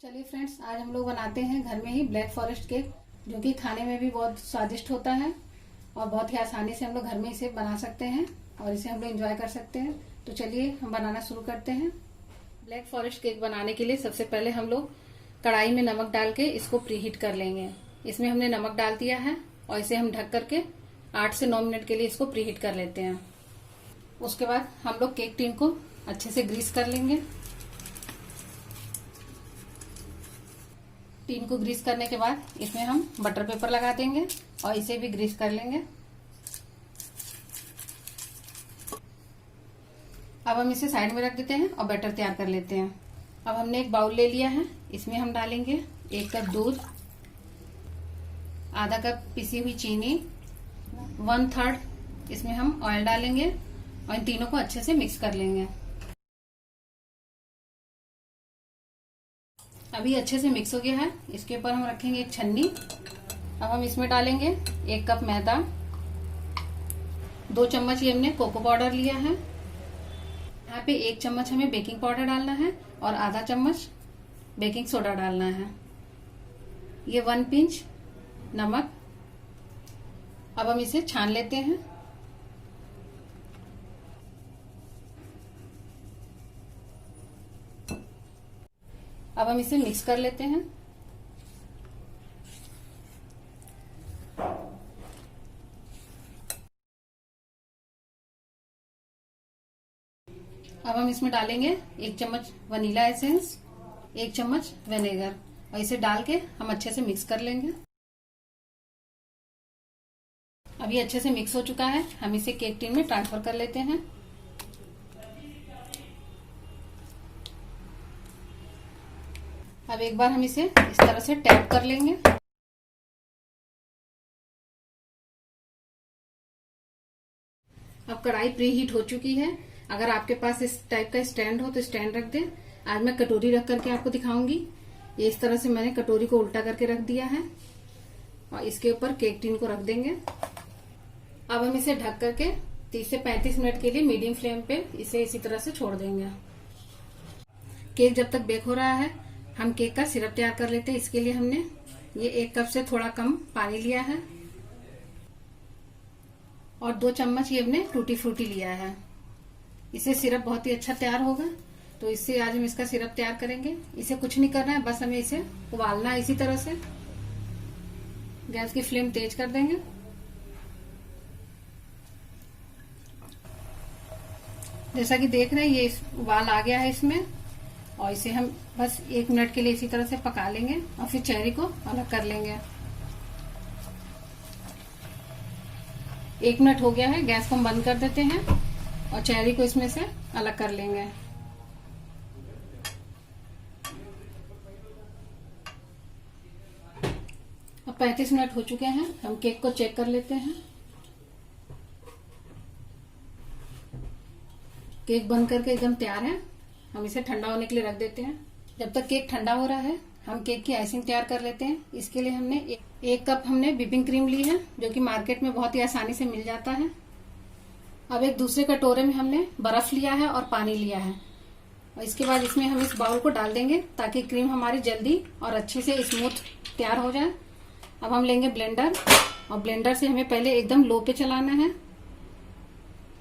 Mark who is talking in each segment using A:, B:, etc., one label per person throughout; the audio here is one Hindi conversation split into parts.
A: चलिए फ्रेंड्स, आज हम लोग बनाते हैं घर में ही ब्लैक फॉरेस्ट केक, जो कि खाने में भी बहुत स्वादिष्ट होता है और बहुत ही आसानी से हम लोग घर में इसे बना सकते हैं और इसे हम लोग एंजॉय कर सकते हैं। तो चलिए हम बनाना शुरू करते हैं। ब्लैक फॉरेस्ट केक बनाने के लिए सबसे पहले हम लोग कढ़ाई में नमक डाल के इसको प्रीहीट कर लेंगे। इसमें हमने नमक डाल दिया है और इसे हम ढक करके 8 से 9 मिनट के लिए इसको प्रीहीट कर लेते हैं। उसके बाद हम लोग केक टिन को अच्छे से ग्रीस कर लेंगे। टिन को ग्रीस करने के बाद इसमें हम बटर पेपर लगा देंगे और इसे भी ग्रीस कर लेंगे। अब हम इसे साइड में रख देते हैं और बैटर तैयार कर लेते हैं। अब हमने एक बाउल ले लिया है, इसमें हम डालेंगे 1 कप दूध, आधा कप पिसी हुई चीनी, 1/3 इसमें हम ऑयल डालेंगे और इन तीनों को अच्छे से मिक्स कर लेंगे। अभी अच्छे से मिक्स हो गया है। इसके ऊपर हम रखेंगे एक छन्नी। अब हम इसमें डालेंगे 1 कप मैदा, 2 चम्मच ये हमने कोको पाउडर लिया है। यहाँ पे 1 चम्मच हमें बेकिंग पाउडर डालना है और आधा चम्मच बेकिंग सोडा डालना है। ये 1 पिंच नमक। अब हम इसे छान लेते हैं। अब हम इसे मिक्स कर लेते हैं। अब हम इसमें डालेंगे 1 चम्मच वनीला एसेंस, 1 चम्मच विनेगर और इसे डाल के हम अच्छे से मिक्स कर लेंगे। अभी अच्छे से मिक्स हो चुका है। हम इसे केक टिन में ट्रांसफर कर लेते हैं। अब एक बार हम इसे इस तरह से टैप कर लेंगे। अब कढ़ाई प्री हीट हो चुकी है। अगर आपके पास इस टाइप का स्टैंड हो तो स्टैंड रख दें। आज मैं कटोरी रख करके आपको दिखाऊंगी। ये इस तरह से मैंने कटोरी को उल्टा करके रख दिया है और इसके ऊपर केक टिन को रख देंगे। अब हम इसे ढक करके 30 से 35 मिनट के लिए मीडियम फ्लेम पे इसे इसी तरह से छोड़ देंगे। केक जब तक बेक हो रहा है, हम केक का सिरप तैयार कर लेते हैं। इसके लिए हमने ये 1 कप से थोड़ा कम पानी लिया है और 2 चम्मच ये हमने टूटी फ्रूटी लिया है। इससे सिरप बहुत ही अच्छा तैयार होगा। तो इससे आज हम इसका सिरप तैयार करेंगे। इसे कुछ नहीं करना है, बस हमें इसे उबालना है। इसी तरह से गैस की फ्लेम तेज कर देंगे। जैसा कि देख रहे हैं, ये उबाल आ गया है इसमें और इसे हम बस 1 मिनट के लिए इसी तरह से पका लेंगे और फिर चेरी को अलग कर लेंगे। 1 मिनट हो गया है, गैस को हम बंद कर देते हैं और चेरी को इसमें से अलग कर लेंगे। अब 35 मिनट हो चुके हैं। हम केक को चेक कर लेते हैं। केक बन करके एकदम तैयार है। हम इसे ठंडा होने के लिए रख देते हैं। जब तक केक ठंडा हो रहा है, हम केक की आइसिंग तैयार कर लेते हैं। इसके लिए हमने 1 कप हमने व्हिपिंग क्रीम ली है, जो कि मार्केट में बहुत ही आसानी से मिल जाता है। अब एक दूसरे कटोरे में हमने बर्फ लिया है और पानी लिया है और इसके बाद इसमें हम इस बाउल को डाल देंगे ताकि क्रीम हमारी जल्दी और अच्छे से स्मूथ तैयार हो जाए। अब हम लेंगे ब्लेंडर और ब्लेंडर से हमें पहले एकदम लो पे चलाना है।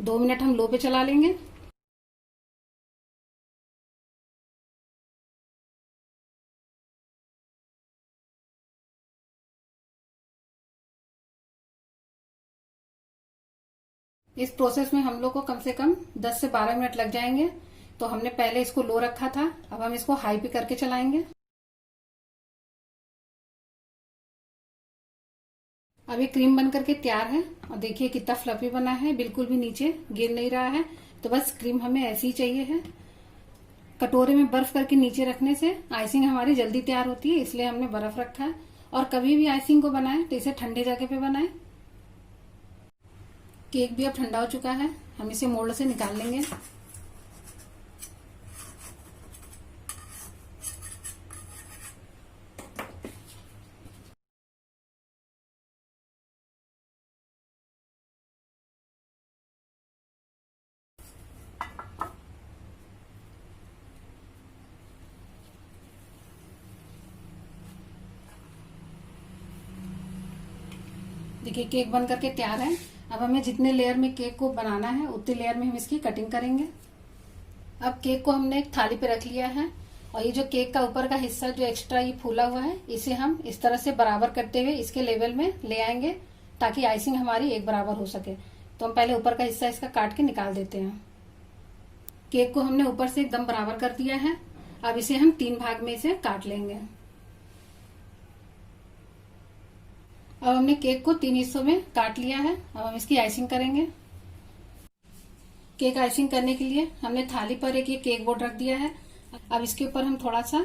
A: 2 मिनट हम लो पे चला लेंगे। इस प्रोसेस में हम लोग को कम से कम 10 से 12 मिनट लग जाएंगे। तो हमने पहले इसको लो रखा था, अब हम इसको हाई पे करके चलाएंगे। अभी क्रीम बन करके तैयार है और देखिए कितना फ्लफी बना है, बिल्कुल भी नीचे गिर नहीं रहा है। तो बस क्रीम हमें ऐसी ही चाहिए है। कटोरे में बर्फ करके नीचे रखने से आइसिंग हमारी जल्दी तैयार होती है, इसलिए हमने बर्फ रखा है। और कभी भी आइसिंग को बनाएं तो इसे ठंडे जगह पे बनाएं। केक भी अब ठंडा हो चुका है, हम इसे मोल्ड से निकाल लेंगे। देखिए केक बन करके तैयार है। अब हमें जितने लेयर में केक को बनाना है उतने लेयर में हम इसकी कटिंग करेंगे। अब केक को हमने एक थाली पे रख लिया है और ये जो केक का ऊपर का हिस्सा जो एक्स्ट्रा ये फूला हुआ है इसे हम इस तरह से बराबर करते हुए इसके लेवल में ले आएंगे ताकि आइसिंग हमारी एक बराबर हो सके। तो हम पहले ऊपर का हिस्सा इसका काट के निकाल देते हैं। केक को हमने ऊपर से एकदम बराबर कर दिया है। अब इसे हम 3 भाग में इसे काट लेंगे। अब हमने केक को 3 हिस्सों में काट लिया है। अब हम इसकी आइसिंग करेंगे। केक आइसिंग करने के लिए हमने थाली पर एक ये केक बोर्ड रख दिया है। अब इसके ऊपर हम थोड़ा सा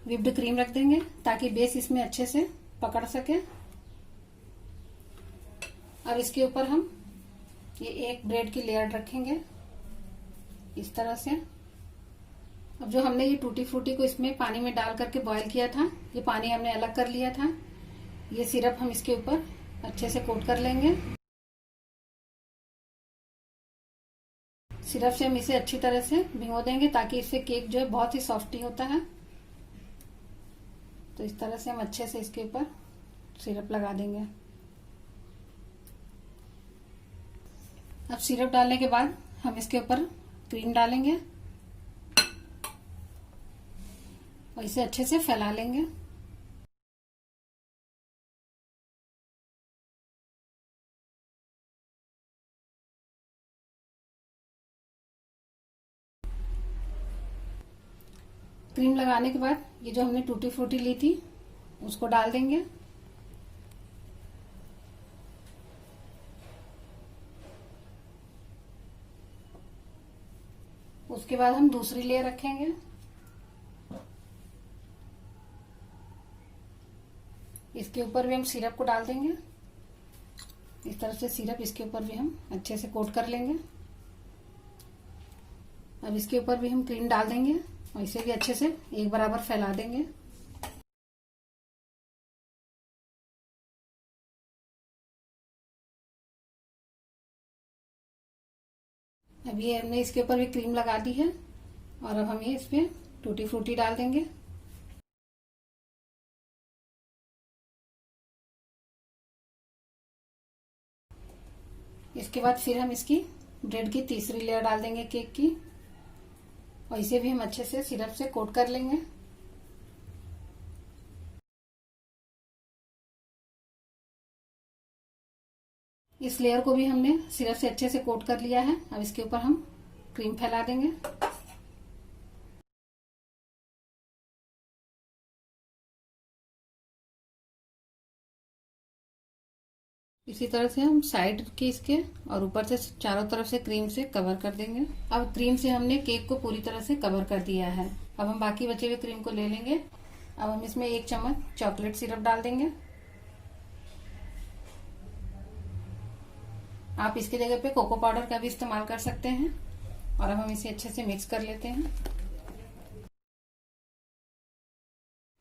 A: व्हिप्ड क्रीम रख देंगे ताकि बेस इसमें अच्छे से पकड़ सके। अब इसके ऊपर हम ये एक ब्रेड की लेयर रखेंगे इस तरह से। अब जो हमने ये टूटी फ्रूटी को इसमें पानी में डाल करके बॉईल किया था, ये पानी हमने अलग कर लिया था। ये सिरप हम इसके ऊपर अच्छे से कोट कर लेंगे। सिरप से हम इसे अच्छी तरह से भिगो देंगे ताकि इससे केक जो है बहुत ही सॉफ्टी होता है। तो इस तरह से हम अच्छे से इसके ऊपर सिरप लगा देंगे। अब सिरप डालने के बाद हम इसके ऊपर क्रीम डालेंगे और इसे अच्छे से फैला लेंगे। क्रीम लगाने के बाद ये जो हमने टूटी फ्रूटी ली थी उसको डाल देंगे। उसके बाद हम दूसरी लेयर रखेंगे। इसके ऊपर भी हम सिरप को डाल देंगे। इस तरह से सिरप इसके ऊपर भी हम अच्छे से कोट कर लेंगे। अब इसके ऊपर भी हम क्रीम डाल देंगे और इसे भी अच्छे से एक बराबर फैला देंगे। अब ये हमने इसके ऊपर भी क्रीम लगा दी है और अब हम ये इस पे टूटी फ्रूटी डाल देंगे। इसके बाद फिर हम इसकी ब्रेड की तीसरी लेयर डाल देंगे केक की और इसे भी हम अच्छे से सिरप से कोट कर लेंगे। इस लेयर को भी हमने सिरप से अच्छे से कोट कर लिया है। अब इसके ऊपर हम क्रीम फैला देंगे। इसी तरह से हम साइड के इसके और ऊपर से चारों तरफ से क्रीम से कवर कर देंगे। अब क्रीम से हमने केक को पूरी तरह से कवर कर दिया है। अब हम बाकी बचे हुए क्रीम को ले लेंगे। अब हम इसमें 1 चम्मच चॉकलेट सिरप डाल देंगे। आप इसकी जगह पे कोको पाउडर का भी इस्तेमाल कर सकते हैं। और अब हम इसे अच्छे से मिक्स कर लेते हैं।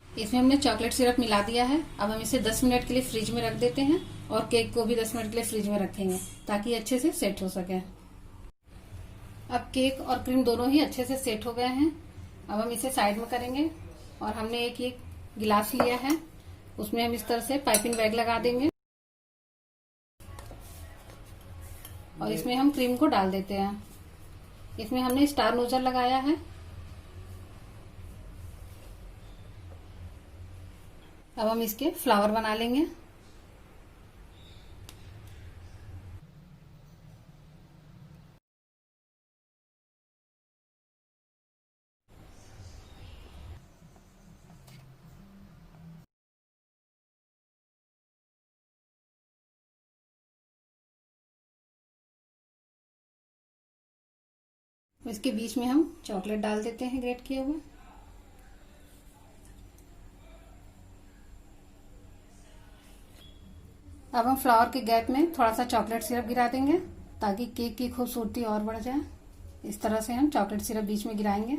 A: इसमें हमने चॉकलेट सिरप मिला दिया है। अब हम इसे 10 मिनट के लिए फ्रिज में रख देते हैं और केक को भी 10 मिनट के लिए फ्रिज में रखेंगे ताकि अच्छे से सेट हो सके। अब केक और क्रीम दोनों ही अच्छे से सेट हो गए हैं। अब हम इसे साइड में करेंगे और हमने एक गिलास लिया है, उसमें हम इस तरह से पाइपिंग बैग लगा देंगे और इसमें हम क्रीम को डाल देते हैं। इसमें हमने स्टार नोजल लगाया है। अब हम इसके फ्लावर बना लेंगे। इसके बीच में हम चॉकलेट डाल देते हैं ग्रेट किए हुए। अब हम फ्लावर के गैप में थोड़ा सा चॉकलेट सिरप गिरा देंगे ताकि केक की खूबसूरती और बढ़ जाए। इस तरह से हम चॉकलेट सिरप बीच में गिराएंगे।